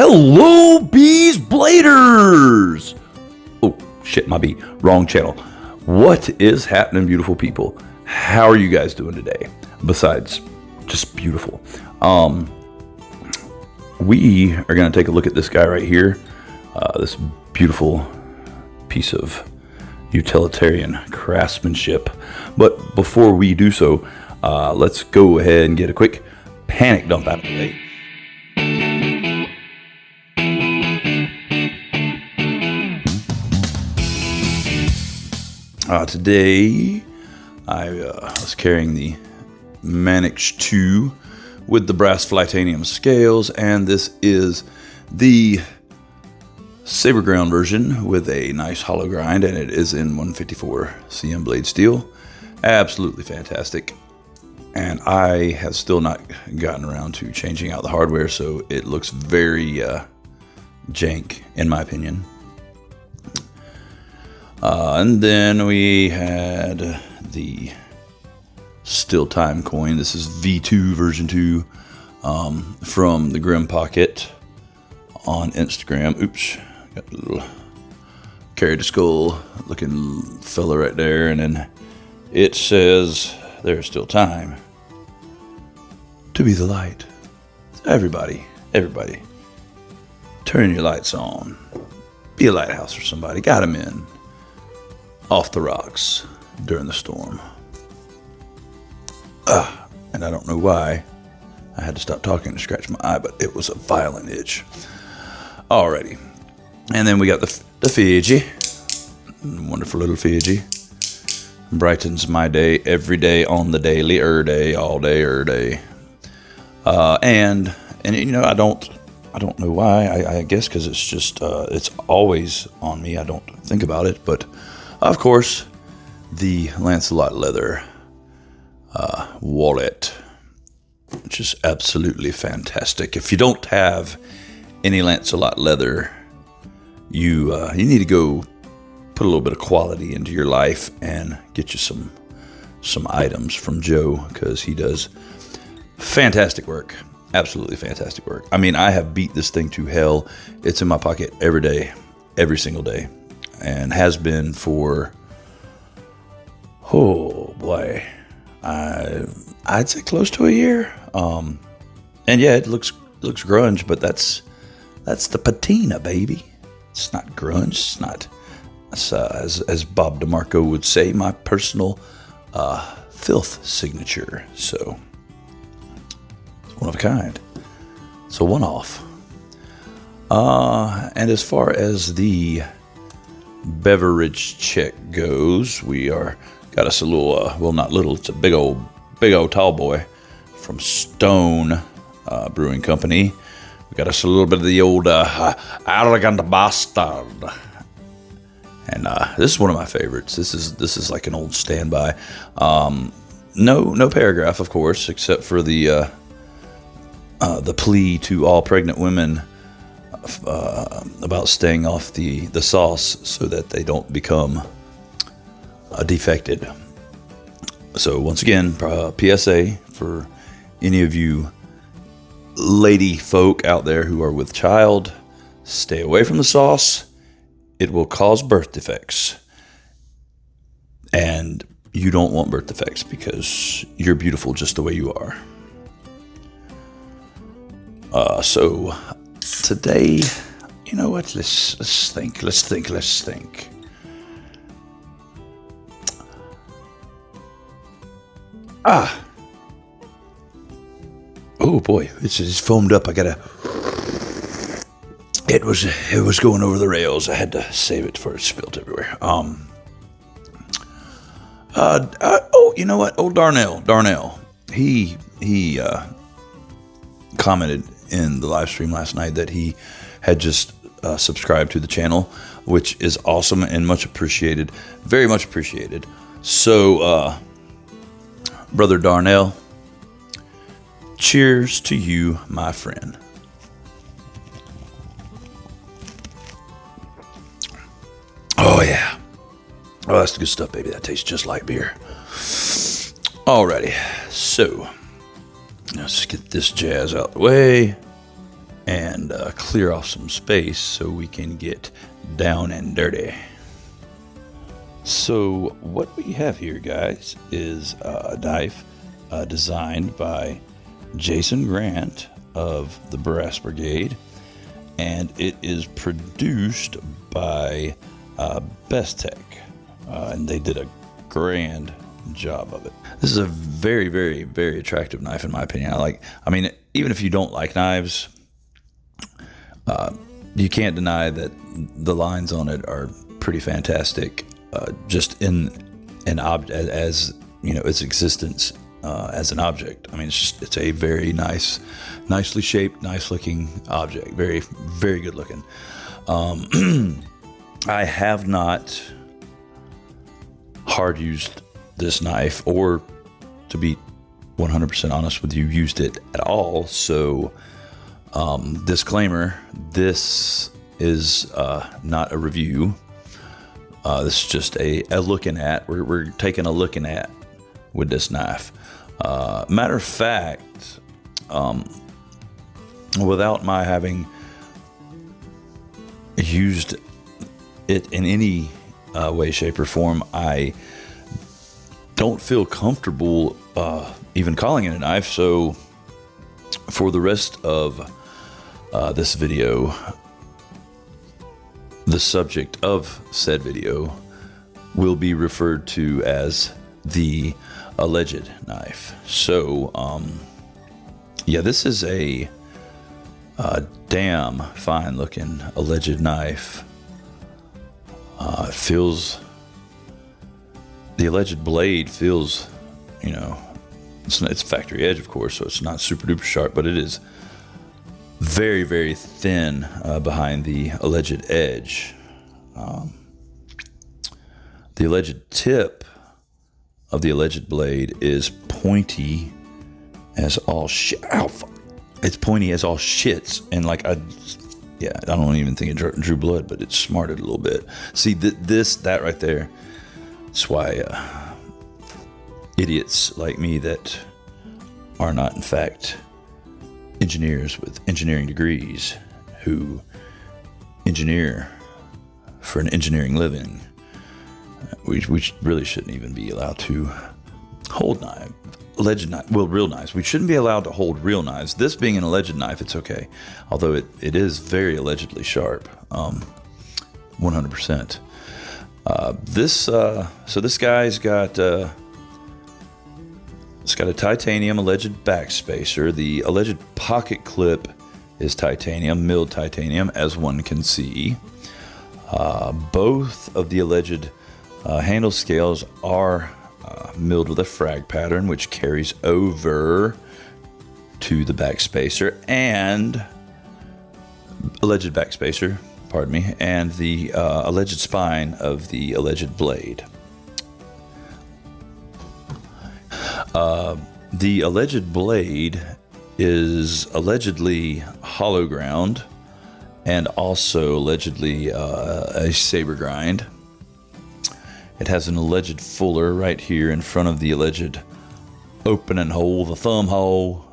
Hello, bees bladers! Oh, shit, my bee. Wrong channel. What is happening, beautiful people? How are you guys doing today? Besides, just beautiful. We are going to take a look at this guy right here. This beautiful piece of utilitarian craftsmanship. But before we do so, let's go ahead and get a quick panic dump out of the way. Today, I was carrying the Manix 2 with the brass titanium scales, and this is the saber ground version with a nice hollow grind, and it is in 154 cm blade steel. Absolutely fantastic. And I have still not gotten around to changing out the hardware, so it looks very jank, in my opinion. And then we had the Still Time coin. This is V2 version 2 from the Grim Pocket on Instagram. Oops, got a little carried a skull looking fella right there, and then it says there's still time to be the light. Everybody, turn your lights on. Be a lighthouse for somebody. Got them in. Off the rocks during the storm. And I don't know why I had to stop talking to scratch my eye, but it was a violent itch. Alrighty. And then we got the Fiji. Wonderful little Fiji. Brightens my day every day on the daily, day, all day, day. And you know, I don't know why. I guess because it's just it's always on me. I don't think about it, but of course, the Lancelot leather wallet, which is absolutely fantastic. If you don't have any Lancelot leather, you need to go put a little bit of quality into your life and get you some items from Joe, because he does fantastic work. Absolutely fantastic work. I mean, I have beat this thing to hell. It's in my pocket every day, every single day. And has been for, oh boy, I'd say close to a year. And yeah, it looks grunge, but that's the patina, baby. It's not grunge. It's not, as Bob DeMarco would say, my personal filth signature. So it's one of a kind. It's a one-off. And as far as the beverage check goes, we got us a little well, not little, it's a big old tall boy from Stone Brewing Company. We got us a little bit of the old Arrogant Bastard, and this is one of my favorites. This is like an old standby. No paragraph, of course, except for the plea to all pregnant women about staying off the sauce so that they don't become defected. So once again, PSA for any of you lady folk out there who are with child: stay away from the sauce. It will cause birth defects, and you don't want birth defects because you're beautiful just the way you are. So today, you know what? Let's think. Oh boy, it's foamed up. It was going over the rails. I had to save it before it spilled everywhere. Oh, you know what? Old Darnell. He commented in the live stream last night that he had just subscribed to the channel, which is awesome and much appreciated, very much appreciated. So, Brother Darnell, cheers to you, my friend. Oh yeah, oh, that's the good stuff, baby. That tastes just like beer. Alrighty, so let's get this jazz out the way. and clear off some space so we can get down and dirty. So what we have here, guys, is a knife designed by Jason Grant of the Brass Brigade, and it is produced by Bestech, and they did a grand job of it. This is a very, very, very attractive knife in my opinion. I mean, even if you don't like knives, you can't deny that the lines on it are pretty fantastic. Just in an object, as you know, its existence as an object. I mean, it's a very nicely shaped, nice looking object. Very, very good looking. I have not hard used this knife, or to be 100% honest with you, used it at all. So, disclaimer: this is not a review. This is just a looking at. We're taking a looking at with this knife. Matter of fact, without my having used it in any way, shape, or form, I don't feel comfortable even calling it a knife. So for the rest of this video, the subject of said video will be referred to as the alleged knife. So, yeah, this is a damn fine looking alleged knife. It feels, the alleged blade feels, you know, it's factory edge, of course, so it's not super duper sharp, but it is very, very thin behind the alleged edge. The alleged tip of the alleged blade is pointy as all shit. Ow, it's pointy as all shits, and like I don't even think it drew blood, but it smarted a little bit. See, that right there. That's why idiots like me that are not, in fact, engineers with engineering degrees who engineer for an engineering living, we really shouldn't even be allowed to hold knives, alleged knife. Well, real knives. We shouldn't be allowed to hold real knives. This being an alleged knife, it's okay, although it is very allegedly sharp, 100%. So this guy's got it's got a titanium alleged backspacer. The alleged pocket clip is titanium, milled titanium, as one can see. Both of the alleged handle scales are milled with a frag pattern, which carries over to the backspacer and alleged backspacer, pardon me, and the alleged spine of the alleged blade. The alleged blade is allegedly hollow ground and also allegedly a saber grind. It has an alleged fuller right here in front of the alleged opening hole, the thumb hole,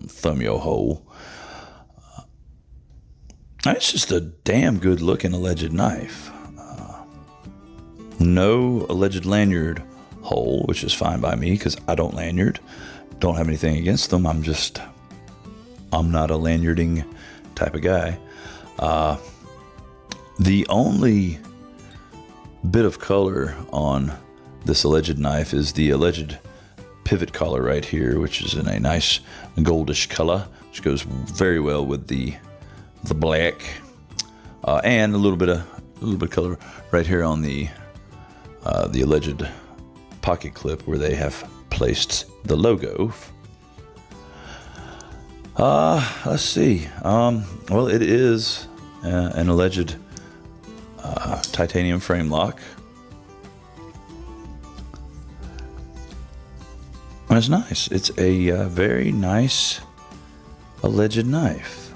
thumb-yo hole. It's just a damn good looking alleged knife. No alleged lanyard hole, which is fine by me because I don't lanyard. Don't have anything against them. I'm not a lanyarding type of guy. The only bit of color on this alleged knife is the alleged pivot collar right here, which is in a nice goldish color, which goes very well with the black, and a little bit of color right here on the alleged pocket clip where they have placed the logo. Let's see. Well, it is an alleged titanium frame lock. And it's nice. It's a very nice alleged knife.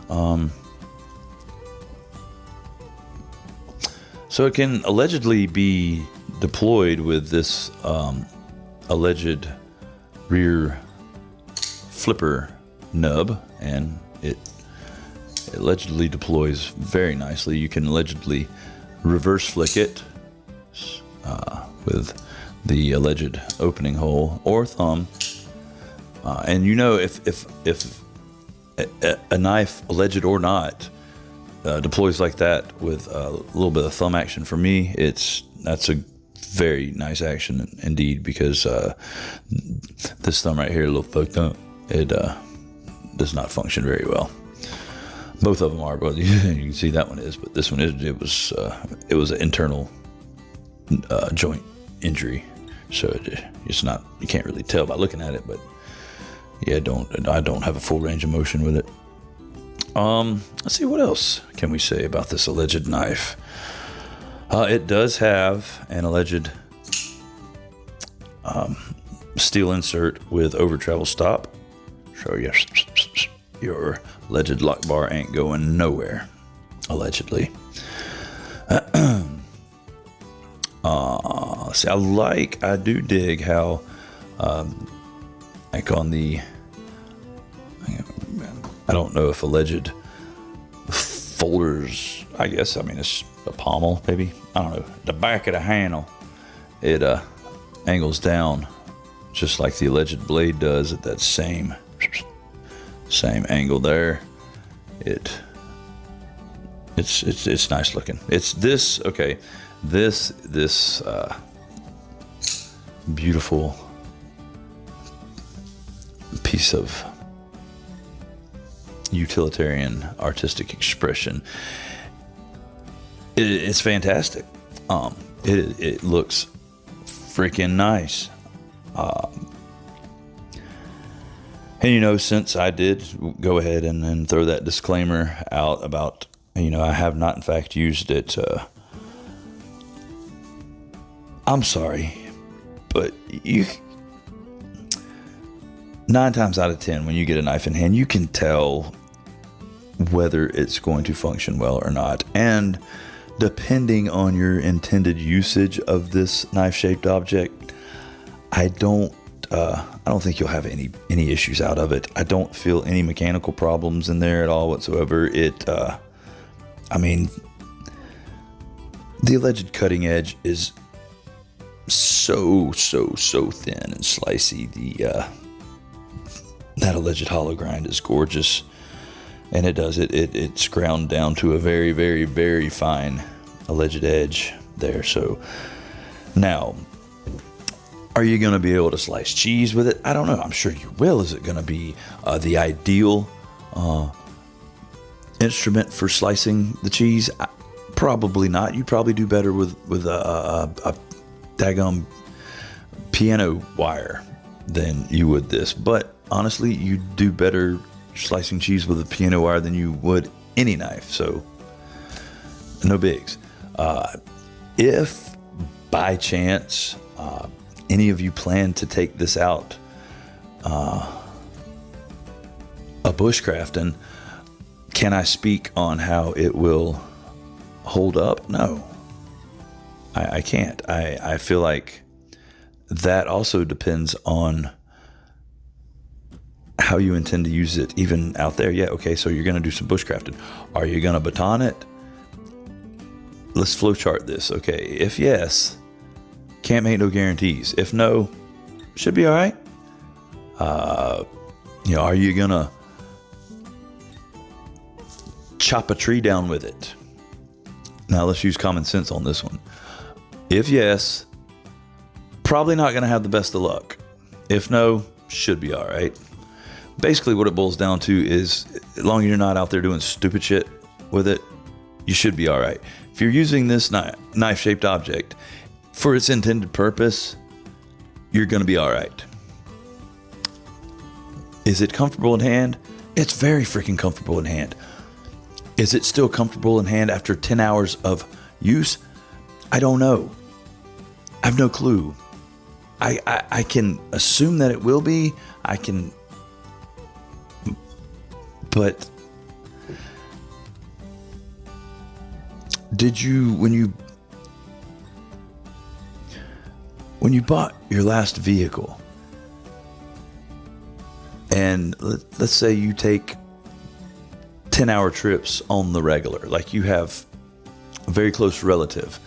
So it can allegedly be deployed with this alleged rear flipper nub, and it It allegedly deploys very nicely. You can allegedly reverse flick it with the alleged opening hole or thumb. And you know, if a knife, alleged or not, deploys like that with a little bit of thumb action, for me, that's a very nice action indeed, because this thumb right here, a little fucked up. It does not function very well. Both of them are, but you can see that one is, but this one is. It was an internal joint injury, so it's not. You can't really tell by looking at it, but yeah, I don't have a full range of motion with it. Let's see, what else can we say about this alleged knife? It does have an alleged steel insert with over travel stop. So yes, your alleged lock bar ain't going nowhere, allegedly. See, I do dig how, like on the, I don't know if alleged folders, I guess, I mean, it's a pommel, maybe, I don't know, the back of the handle, it angles down just like the alleged blade does at that same angle there. It's nice looking. It's this, okay, this beautiful piece of utilitarian artistic expression. It's fantastic. It looks freaking nice. And, you know, since I did go ahead and throw that disclaimer out about, you know, I have not in fact used it, I'm sorry, but 9 times out of 10, when you get a knife in hand, you can tell whether it's going to function well or not. And depending on your intended usage of this knife-shaped object, I don't think you'll have any issues out of it. I don't feel any mechanical problems in there at all whatsoever. I mean, the alleged cutting edge is so thin and slicey. That alleged hollow grind is gorgeous, and it's ground down to a very fine alleged edge there. So now, are you going to be able to slice cheese with it? I don't know. I'm sure you will. Is it going to be the ideal instrument for slicing the cheese? Probably not. You probably do better with a daggum piano wire than you would this. But honestly, you do better slicing cheese with a piano wire than you would any knife. So no bigs. If by chance any of you plan to take this out a bushcrafting, can I speak on how it will hold up? No, I can't. I feel like that also depends on how you intend to use it even out there. Yeah, okay, so you're going to do some bushcrafting. Are you going to baton it? Let's flowchart this. Okay, if yes, can't make no guarantees. If no, should be all right. You know, are you going to chop a tree down with it? Now let's use common sense on this one. If yes, probably not going to have the best of luck. If no, should be all right. Basically what it boils down to is, as long as you're not out there doing stupid shit with it, you should be all right. If you're using this knife-shaped object for its intended purpose, you're going to be all right. Is it comfortable in hand? It's very freaking comfortable in hand. Is it still comfortable in hand after 10 hours of use? I don't know. I have no clue. I can assume that it will be. But did you, when you bought your last vehicle, and let's say you take 10-hour trips on the regular. Like you have a very close relative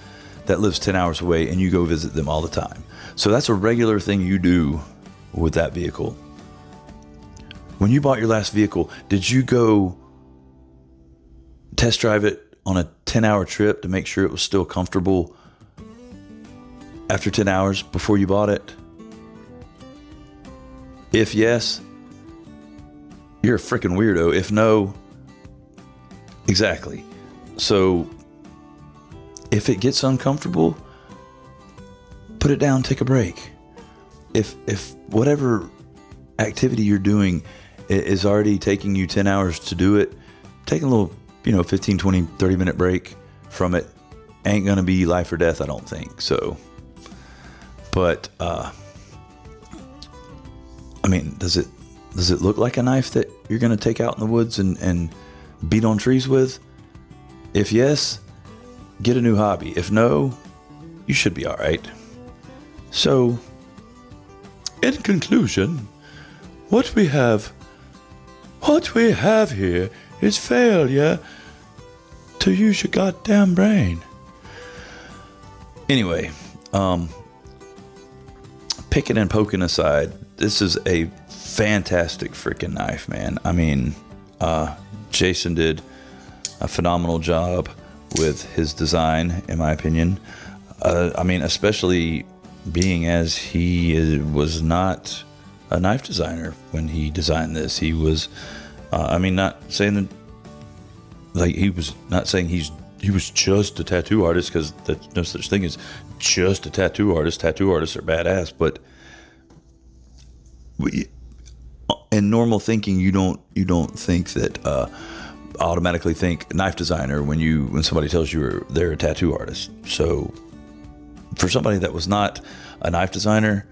that lives 10 hours away and you go visit them all the time. So that's a regular thing you do with that vehicle. When you bought your last vehicle, did you go test drive it on a 10-hour trip to make sure it was still comfortable after 10 hours before you bought it? If yes, you're a freaking weirdo. If no, exactly. So if it gets uncomfortable, put it down, take a break. If whatever activity you're doing is already taking you 10 hours to do it, take a little, 15, 20, 30 minute break from it. Ain't going to be life or death, I don't think. So, but, does it look like a knife that you're going to take out in the woods and beat on trees with? If yes, get a new hobby. If no, you should be all right. So, in conclusion, what we have here is failure to use your goddamn brain. Anyway, picking and poking aside, this is a fantastic freaking knife, man. Jason did a phenomenal job with his design, in my opinion. Especially being as he was not a knife designer when he designed this. He was, not saying that, like, he was not saying he was just a tattoo artist, because there's no such thing as just a tattoo artist. Tattoo artists are badass, but in normal thinking, you don't think that automatically think knife designer when somebody tells you they're a tattoo artist. So for somebody that was not a knife designer,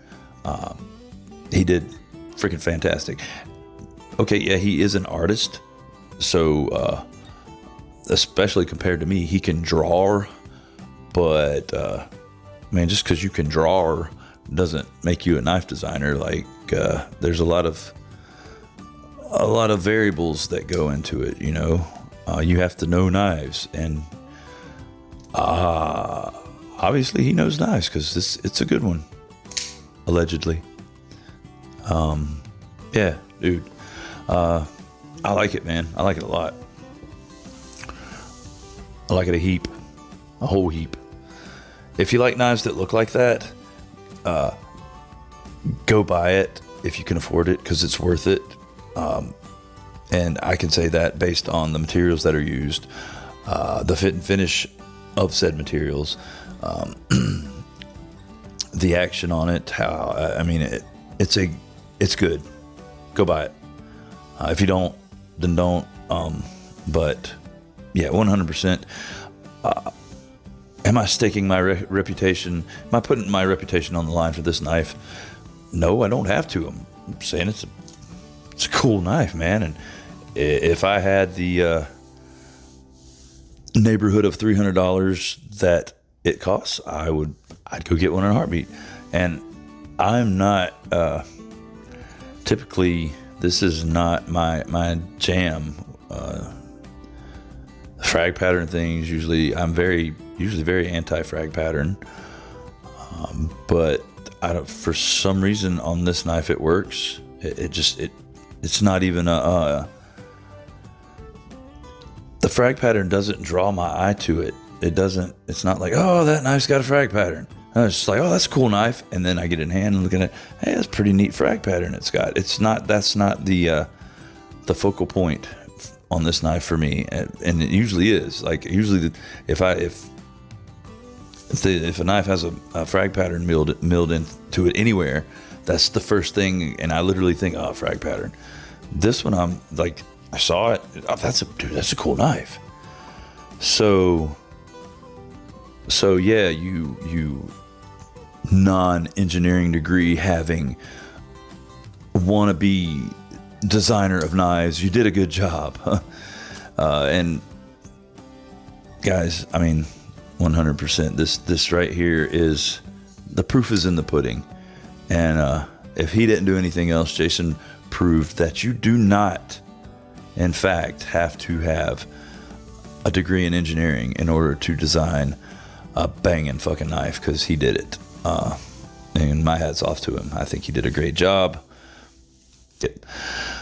he did freaking fantastic. Okay, yeah, he is an artist, so especially compared to me, he can draw, but just because you can draw doesn't make you a knife designer. Like, there's a lot of variables that go into it. You have to know knives, and obviously he knows knives, because it's a good one, allegedly. Yeah, dude, I like it, man. I like it a lot. I like it a whole heap. If you like knives that look like that, go buy it if you can afford it, because it's worth it. And I can say that based on the materials that are used, the fit and finish of said materials, the action on it, it's good. Go buy it. If you don't, then don't. But yeah, 100%. Am I staking my reputation? Am I putting my reputation on the line for this knife? No, I don't have to. I'm saying it's a cool knife, man. And if I had the neighborhood of $300 that it costs, I'd go get one in a heartbeat. And I'm not typically, this is not my jam. Frag pattern things, I'm usually very anti-frag pattern, but for some reason on this knife it works. It's not even the frag pattern doesn't draw my eye to it. It's not like, oh, that knife's got a frag pattern. It's just like, oh, that's a cool knife, and then I get it in hand and look at it, hey, that's a pretty neat frag pattern it's got. That's not the focal point on this knife for me, and it usually is. Like, usually if a knife has a frag pattern milled into it anywhere, that's the first thing, and I literally think, oh, frag pattern. This one, I'm like, I saw it, oh, that's a cool knife. So yeah, you non-engineering degree having wannabe designer of knives, you did a good job. And guys, 100%, this right here is, the proof is in the pudding. And if he didn't do anything else, Jason proved that you do not in fact, have to have a degree in engineering in order to design a banging fucking knife, because he did it. And my hat's off to him. I think he did a great job.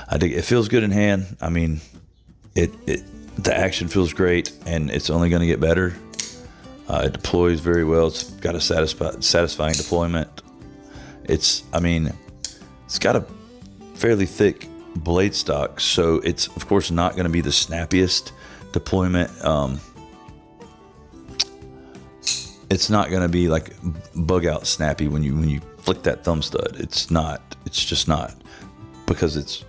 I think it feels good in hand. I mean, the action feels great, and it's only going to get better. It deploys very well. It's got a satisfying deployment. It's got a fairly thick blade stock, so it's of course not going to be the snappiest deployment. It's not going to be like bug out snappy when you flick that thumb stud. It's not. It's just not, because it's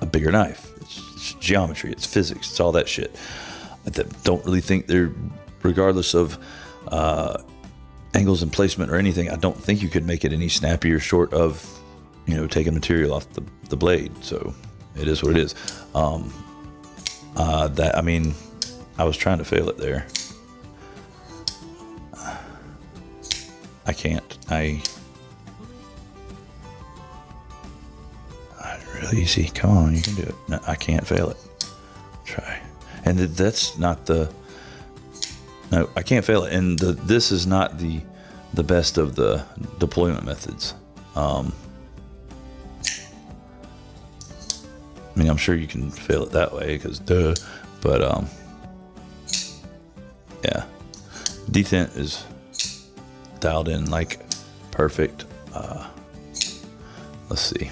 a bigger knife. It's geometry. It's physics. It's all that shit. I don't really think they're, regardless of angles and placement or anything, I don't think you could make it any snappier short of, taking material off the blade. So it is what it is. I was trying to fail it there. I can't. Really easy. Come on, you can do it. No, I can't fail it. Try. And that's not the. No, I can't fail it. And this is not the best of the deployment methods. I'm sure you can fail it that way, because duh. But yeah, detent is dialed in like perfect. Let's see.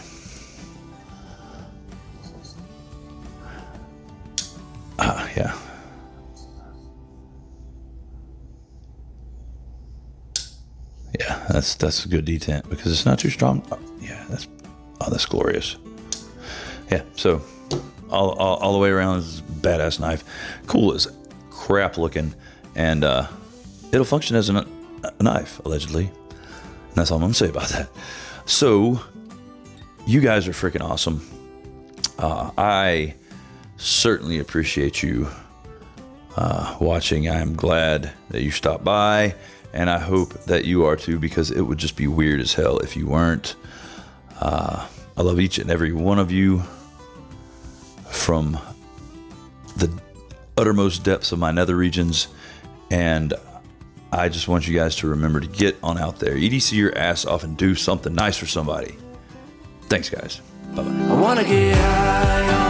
Yeah, that's a good detent, because it's not too strong. That's glorious. Yeah, so all the way around is a badass knife. Cool as crap looking, and it'll function as a knife, allegedly. And that's all I'm gonna say about that. So you guys are freaking awesome. I certainly appreciate you watching. I'm glad that you stopped by, and I hope that you are too, because it would just be weird as hell if you weren't. I love each and every one of you from the uttermost depths of my nether regions, and I just want you guys to remember to get on out there, EDC your ass off, and do something nice for somebody. Thanks, guys. Bye-bye. I wanna get high